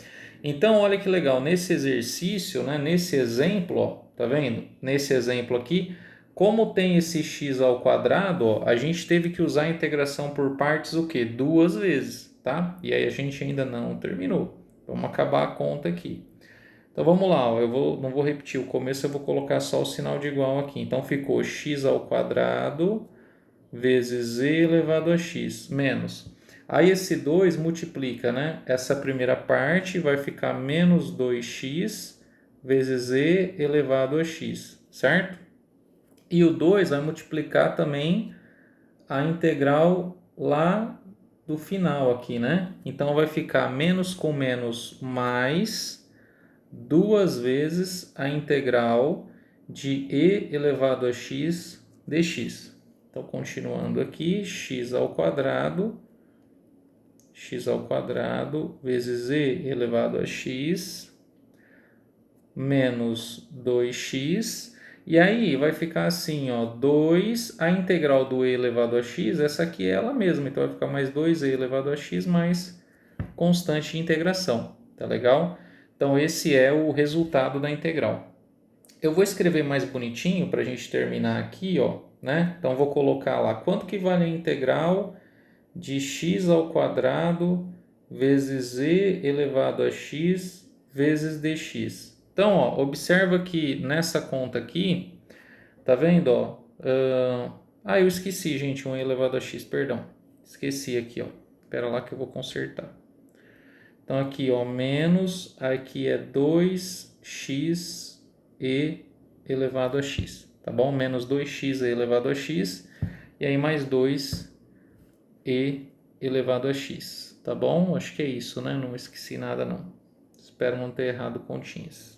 Então, olha que legal, nesse exercício, né, nesse exemplo, ó, tá vendo? Nesse exemplo aqui, como tem esse x ao quadrado, ó, a gente teve que usar a integração por partes o quê? Duas vezes, tá? E aí a gente ainda não terminou. Vamos acabar a conta aqui. Então vamos lá, ó, não vou repetir o começo, eu vou colocar só o sinal de igual aqui. Então ficou x ao quadrado vezes e elevado a x menos. Aí esse 2 multiplica, né? Essa primeira parte vai ficar menos 2x vezes e elevado a x, certo? E o 2 vai multiplicar também a integral lá do final aqui, né? Então vai ficar menos com menos mais duas vezes a integral de e elevado a x dx. Então, continuando aqui, x ao quadrado vezes e elevado a x menos 2x. E aí vai ficar assim, ó, 2, a integral do e elevado a x, essa aqui é ela mesma, então vai ficar mais 2e elevado a x mais constante de integração, tá legal? Então esse é o resultado da integral. Eu vou escrever mais bonitinho para a gente terminar aqui, ó, né? Então vou colocar lá quanto que vale a integral de x ao quadrado vezes e elevado a x vezes dx. Então, ó, observa que nessa conta aqui, tá vendo, ó? Eu esqueci, gente, 1 elevado a x, perdão. Esqueci aqui, ó. Espera lá que eu vou consertar. Então, aqui, ó, menos, aqui é 2x e elevado a x, tá bom? Menos 2x e elevado a x, e aí mais 2 e elevado a x, tá bom? Acho que é isso, né? Não esqueci nada, não. Espero não ter errado continhas.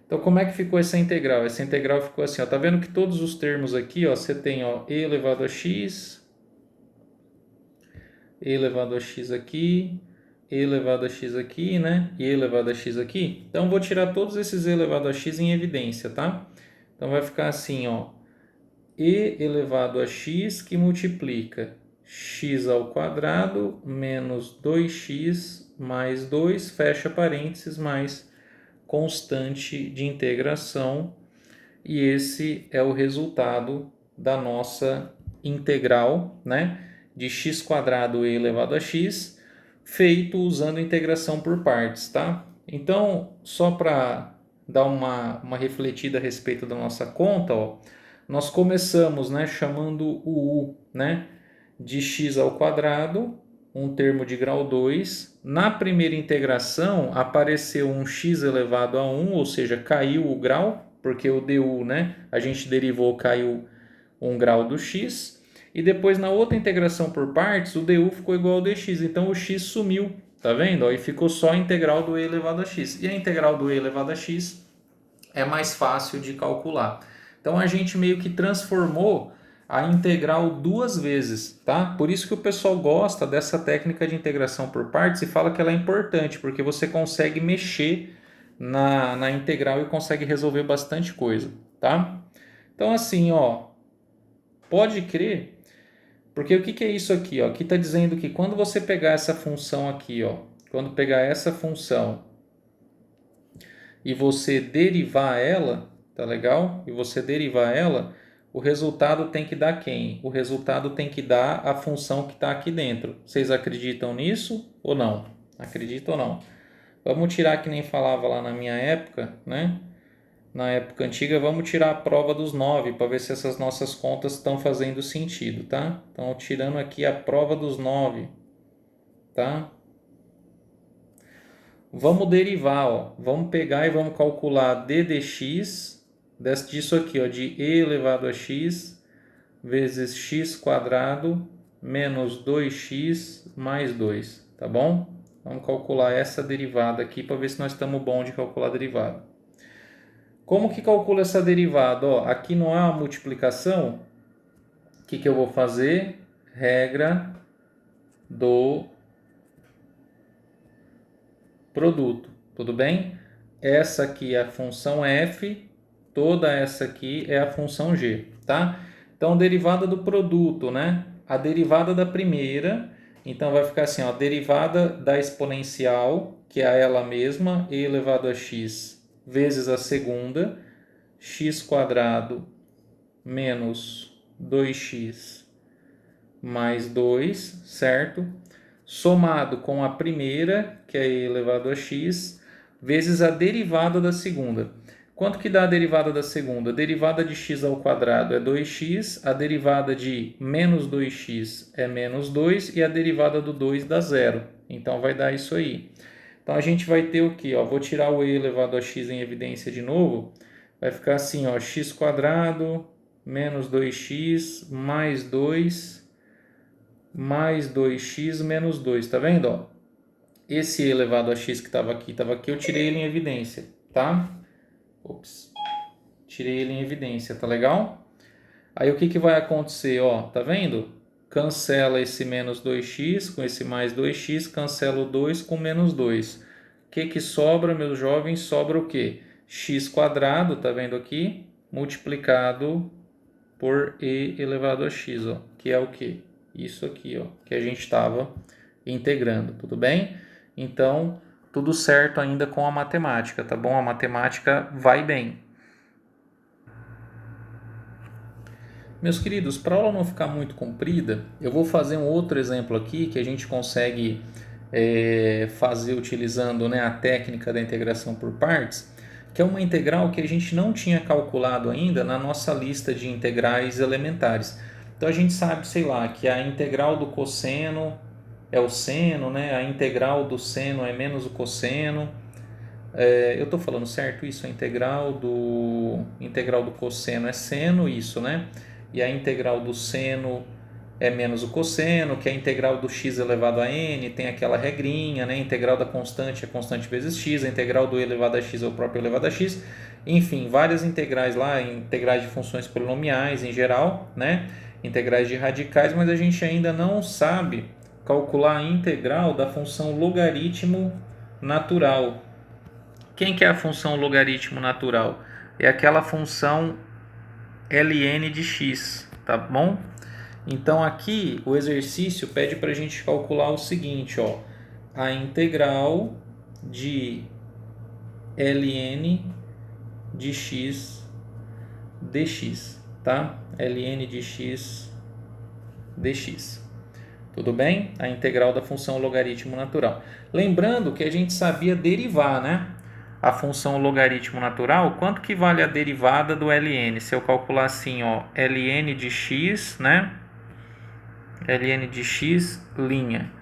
Então, como é que ficou essa integral? Essa integral ficou assim, ó, tá vendo que todos os termos aqui, ó, você tem, ó, e elevado a x aqui, e elevado a x aqui, né? E elevado a x aqui. Então, vou tirar todos esses e elevado a x em evidência, tá? Então vai ficar assim, ó, e elevado a x que multiplica x ao quadrado menos 2x mais 2, fecha parênteses, mais constante de integração. E esse é o resultado da nossa integral, né, de x quadrado e elevado a x, feito usando integração por partes, tá? Então, só para dar uma refletida a respeito da nossa conta, ó, nós começamos, né, chamando o u, né, de x ao quadrado, um termo de grau 2. Na primeira integração apareceu um x elevado a 1, ou seja, caiu o grau, porque o du, né, a gente derivou, caiu um grau do x. E depois na outra integração por partes, o du ficou igual ao dx, então o x sumiu, tá vendo? E ficou só a integral do e elevado a x. E a integral do e elevado a x é mais fácil de calcular. Então a gente meio que transformou a integral duas vezes, tá? Por isso que o pessoal gosta dessa técnica de integração por partes e fala que ela é importante, porque você consegue mexer na integral e consegue resolver bastante coisa, tá? Então assim, ó, pode crer, porque o que é isso aqui, ó? Aqui está dizendo que quando você pegar essa função aqui, ó, quando pegar essa função e você derivar ela, tá legal? E você derivar ela, o resultado tem que dar quem? O resultado tem que dar a função que está aqui dentro. Vocês acreditam nisso ou não? Acreditam ou não? Vamos tirar, que nem falava lá na minha época, né? Na época antiga, vamos tirar a prova dos 9 para ver se essas nossas contas estão fazendo sentido, tá? Então, tirando aqui a prova dos 9, tá? Vamos derivar, ó. Vamos pegar e vamos calcular d dx disso aqui, ó, de e elevado a x vezes x quadrado menos 2x mais 2, tá bom? Vamos calcular essa derivada aqui para ver se nós estamos bom de calcular a derivada. Como que calcula essa derivada? Ó, aqui não há uma multiplicação. O que eu vou fazer? Regra do produto, tudo bem? Essa aqui é a função f, toda essa aqui é a função g, tá? Então, derivada do produto, né? A derivada da primeira, então vai ficar assim, ó, derivada da exponencial, que é ela mesma, e elevado a x, vezes a segunda, x quadrado menos 2x mais 2, certo? Somado com a primeira, que é e elevado a x, vezes a derivada da segunda. Quanto que dá a derivada da segunda? A derivada de x ao quadrado é 2x, a derivada de menos 2x é menos 2 e a derivada do 2 dá zero. Então vai dar isso aí. Então a gente vai ter o que? Vou tirar o e elevado a x em evidência de novo. Vai ficar assim, ó, x quadrado menos 2x mais 2 mais 2x menos 2, tá vendo? Ó? Esse e elevado a x que estava aqui, eu tirei ele em evidência, tá? Ops. Tirei ele em evidência, tá legal? Aí o que vai acontecer, ó, tá vendo? Cancela esse menos 2x com esse mais 2x, cancela o 2 com menos 2. O que sobra, meus jovens? Sobra o quê? X quadrado, tá vendo aqui? Multiplicado por e elevado a x, ó, que é o quê? Isso aqui, ó, que a gente estava integrando, tudo bem? Então, tudo certo ainda com a matemática, tá bom? A matemática vai bem. Meus queridos, para a aula não ficar muito comprida, eu vou fazer um outro exemplo aqui que a gente consegue fazer utilizando, né, a técnica da integração por partes, que é uma integral que a gente não tinha calculado ainda na nossa lista de integrais elementares. Então a gente sabe, sei lá, que a integral do cosseno é o seno, né? A integral do seno é menos o cosseno. Eu estou falando certo isso? A integral do cosseno é seno, isso, né? E a integral do seno é menos o cosseno, que é a integral do x elevado a n, tem aquela regrinha, né? A integral da constante é constante vezes x, a integral do e elevado a x é o próprio elevado a x. Enfim, várias integrais lá, integrais de funções polinomiais em geral, né? Integrais de radicais, mas a gente ainda não sabe calcular a integral da função logaritmo natural. Quem que é a função logaritmo natural? É aquela função ln de x, tá bom? Então aqui o exercício pede para a gente calcular o seguinte, ó, a integral de ln de x dx, tá? ln de x dx. Tudo bem? A integral da função logaritmo natural. Lembrando que a gente sabia derivar, né? A função logaritmo natural, quanto que vale a derivada do ln? Se eu calcular assim, ó, ln de x, né? ln de x, linha.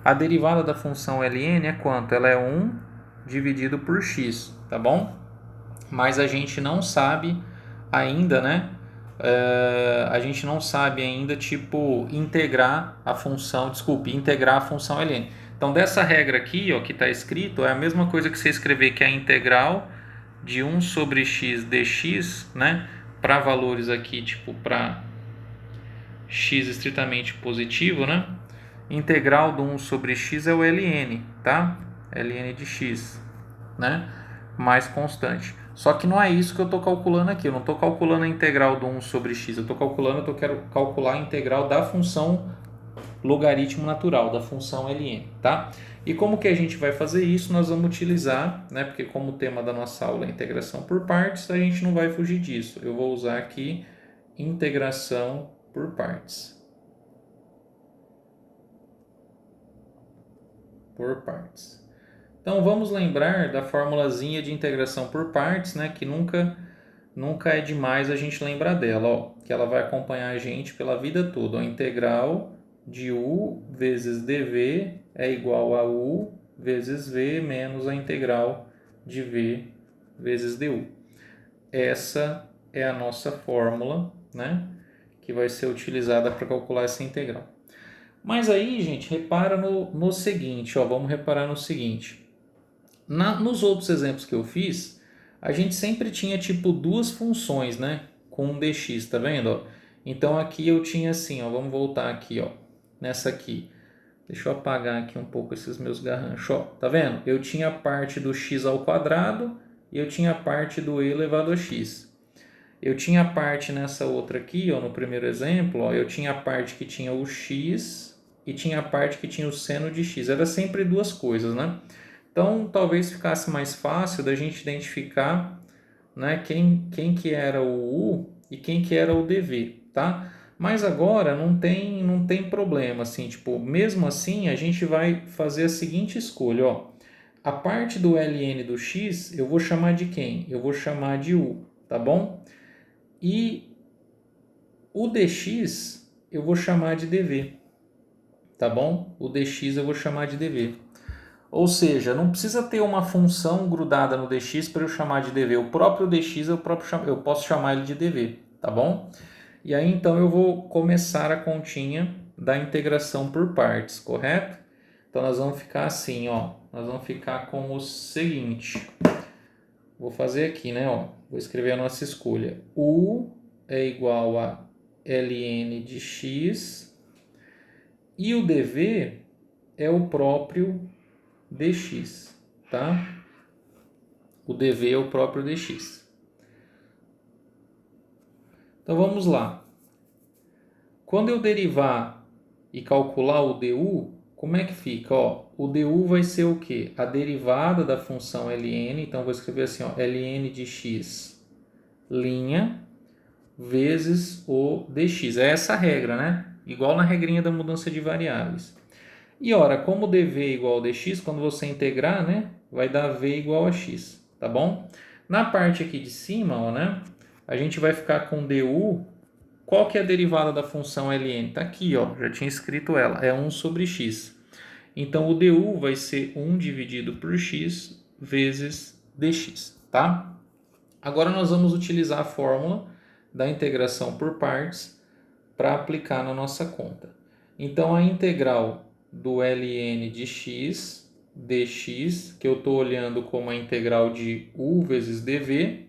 A derivada da função ln é quanto? Ela é 1 dividido por x, tá bom? Mas a gente não sabe ainda, né? A gente não sabe ainda, tipo, integrar a função ln. Então, dessa regra aqui, ó, que está escrito, é a mesma coisa que você escrever que é a integral de 1 sobre x dx, né? Para valores aqui, tipo, para x estritamente positivo, né? Integral do 1 sobre x é o ln, tá? ln de x, né? Mais constante. Só que não é isso que eu estou calculando aqui. Eu não estou calculando a integral do 1 sobre x. Eu quero calcular a integral da função logaritmo natural, da função ln, tá? E como que a gente vai fazer isso? Nós vamos utilizar, né? Porque como o tema da nossa aula é integração por partes, a gente não vai fugir disso. Eu vou usar aqui integração por partes. Por partes. Então vamos lembrar da formulazinha de integração por partes, né, que nunca é demais a gente lembrar dela, ó, que ela vai acompanhar a gente pela vida toda. A integral de u vezes dv é igual a u vezes v menos a integral de v vezes du. Essa é a nossa fórmula, né, que vai ser utilizada para calcular essa integral. Mas aí, gente, repara no seguinte, ó, vamos reparar no seguinte. Nos outros exemplos que eu fiz, a gente sempre tinha tipo duas funções, né? Com um dx, tá vendo? Ó? Então aqui eu tinha assim, ó, vamos voltar aqui, ó, nessa aqui. Deixa eu apagar aqui um pouco esses meus garranchos, ó, tá vendo? Eu tinha a parte do x ao quadrado e eu tinha a parte do e elevado a x. Eu tinha a parte nessa outra aqui, ó, no primeiro exemplo, ó, eu tinha a parte que tinha o x e tinha a parte que tinha o seno de x. Era sempre duas coisas, né? Então, talvez ficasse mais fácil da gente identificar, né, quem que era o U e quem que era o DV, tá? Mas agora não tem problema, assim, tipo, mesmo assim a gente vai fazer a seguinte escolha, ó. A parte do ln do x eu vou chamar de quem? Eu vou chamar de U, tá bom? E o dx eu vou chamar de dv, tá bom? O dx eu vou chamar de dv. Ou seja, não precisa ter uma função grudada no dx para eu chamar de dv. O próprio dx eu posso chamar ele de dv, tá bom? E aí então eu vou começar a continha da integração por partes, correto? Então nós vamos ficar assim, ó. Nós vamos ficar com o seguinte. Vou fazer aqui, né, ó. Vou escrever a nossa escolha. U é igual a ln de x e o dv é o próprio dx, tá? O dv é o próprio dx. Então vamos lá. Quando eu derivar e calcular o du, como é que fica? Ó, o du vai ser o quê? A derivada da função ln, então vou escrever assim, ó, ln de x linha vezes o dx. É essa a regra, né? Igual na regrinha da mudança de variáveis. E ora, como dv é igual a dx, quando você integrar, né, vai dar v igual a x, tá bom? Na parte aqui de cima, ó, né, a gente vai ficar com du. Qual que é a derivada da função ln? Tá aqui, ó, já tinha escrito ela, é 1 sobre x. Então o du vai ser 1 dividido por x vezes dx, tá? Agora nós vamos utilizar a fórmula da integração por partes para aplicar na nossa conta. Então a integral do ln de x dx, que eu estou olhando como a integral de u vezes dv,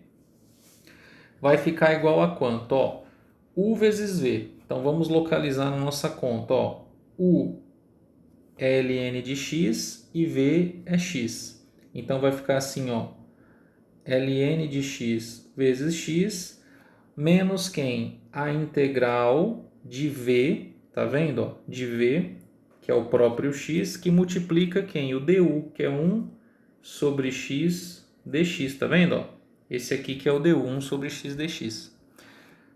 vai ficar igual a quanto? Ó, u vezes v. Então vamos localizar na nossa conta. Ó, u é ln de x e v é x. Então vai ficar assim, ó, ln de x vezes x menos quem? A integral de v, tá vendo? Ó, de v, que é o próprio x, que multiplica quem? O du, que é 1 sobre x dx, tá vendo? Ó? Esse aqui que é o du, 1 sobre x dx.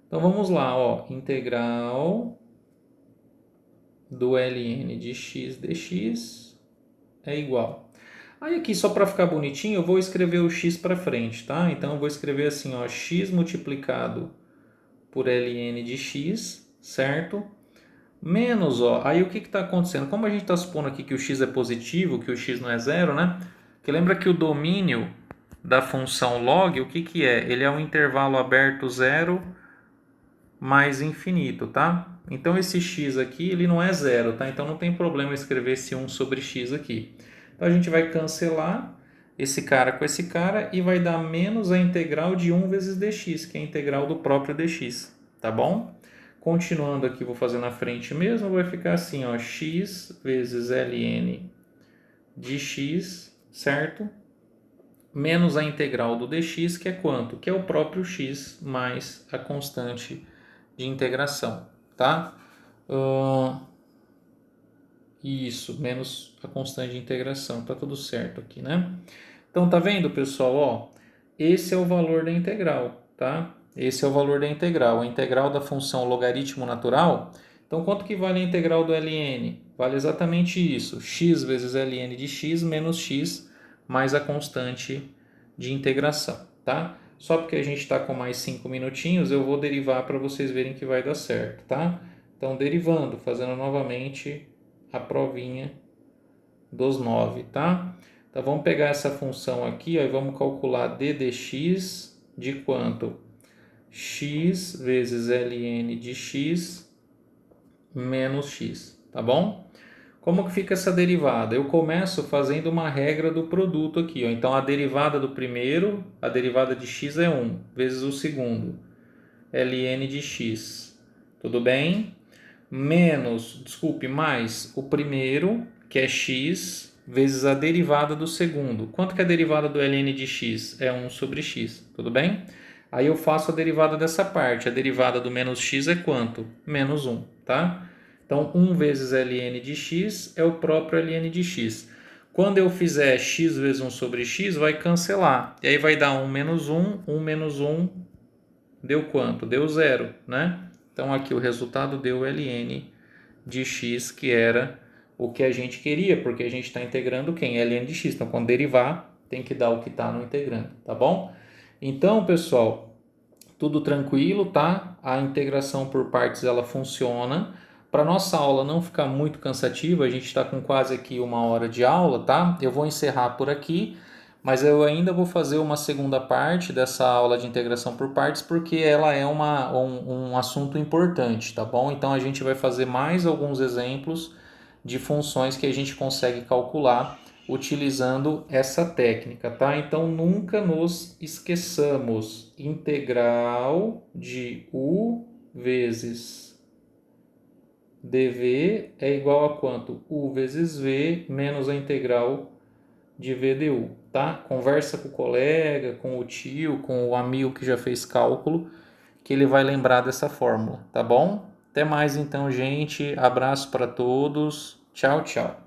Então vamos lá, ó, integral do ln de x dx é igual. Aí aqui, só para ficar bonitinho, eu vou escrever o x para frente, tá? Então eu vou escrever assim, ó, x multiplicado por ln de x, certo? Menos, ó, aí o que está acontecendo? Como a gente está supondo aqui que o x é positivo, que o x não é zero, né? Porque lembra que o domínio da função log, o que que é? Ele é um intervalo aberto zero mais infinito, tá? Então esse x aqui, ele não é zero, tá? Então não tem problema escrever esse 1 sobre x aqui. Então a gente vai cancelar esse cara com esse cara e vai dar menos a integral de 1 vezes dx, que é a integral do próprio dx, tá bom? Continuando aqui, vou fazer na frente mesmo, vai ficar assim, ó, x vezes ln de x, certo? Menos a integral do dx, que é quanto? Que é o próprio x mais a constante de integração, tá? Isso, menos a constante de integração, tá tudo certo aqui, né? Então, tá vendo, pessoal? Ó, esse é o valor da integral, tá? Esse é o valor da integral, a integral da função logaritmo natural. Então, quanto que vale a integral do ln? Vale exatamente isso, x vezes ln de x menos x mais a constante de integração, tá? Só porque a gente está com mais 5 minutinhos, eu vou derivar para vocês verem que vai dar certo, tá? Então, derivando, fazendo novamente a provinha dos 9, tá? Então, vamos pegar essa função aqui, ó, e vamos calcular d dx de quanto? X vezes ln de x menos x, tá bom? Como que fica essa derivada? Eu começo fazendo uma regra do produto aqui, ó. Então, a derivada do primeiro, a derivada de x é 1, vezes o segundo, ln de x, tudo bem? Mais o primeiro, que é x, vezes a derivada do segundo. Quanto que é a derivada do ln de x? É 1 sobre x, tudo bem? Aí eu faço a derivada dessa parte. A derivada do menos x é quanto? Menos 1, tá? Então, 1 vezes ln de x é o próprio ln de x. Quando eu fizer x vezes 1 sobre x, vai cancelar. E aí vai dar 1 menos 1 deu quanto? Deu 0, né? Então, aqui o resultado deu ln de x, que era o que a gente queria, porque a gente está integrando quem? ln de x. Então, quando derivar, tem que dar o que está no integrando, tá bom? Então, pessoal, tudo tranquilo, tá? A integração por partes, ela funciona. Para nossa aula não ficar muito cansativa, a gente está com quase aqui 1 hora de aula, tá? Eu vou encerrar por aqui, mas eu ainda vou fazer uma segunda parte dessa aula de integração por partes, porque ela é um assunto importante, tá bom? Então a gente vai fazer mais alguns exemplos de funções que a gente consegue calcular utilizando essa técnica, tá? Então nunca nos esqueçamos, integral de u vezes dv é igual a quanto? U vezes v menos a integral de v du, tá? Conversa com o colega, com o tio, com o amigo que já fez cálculo, que ele vai lembrar dessa fórmula, tá bom? Até mais então, gente. Abraço para todos. Tchau, tchau.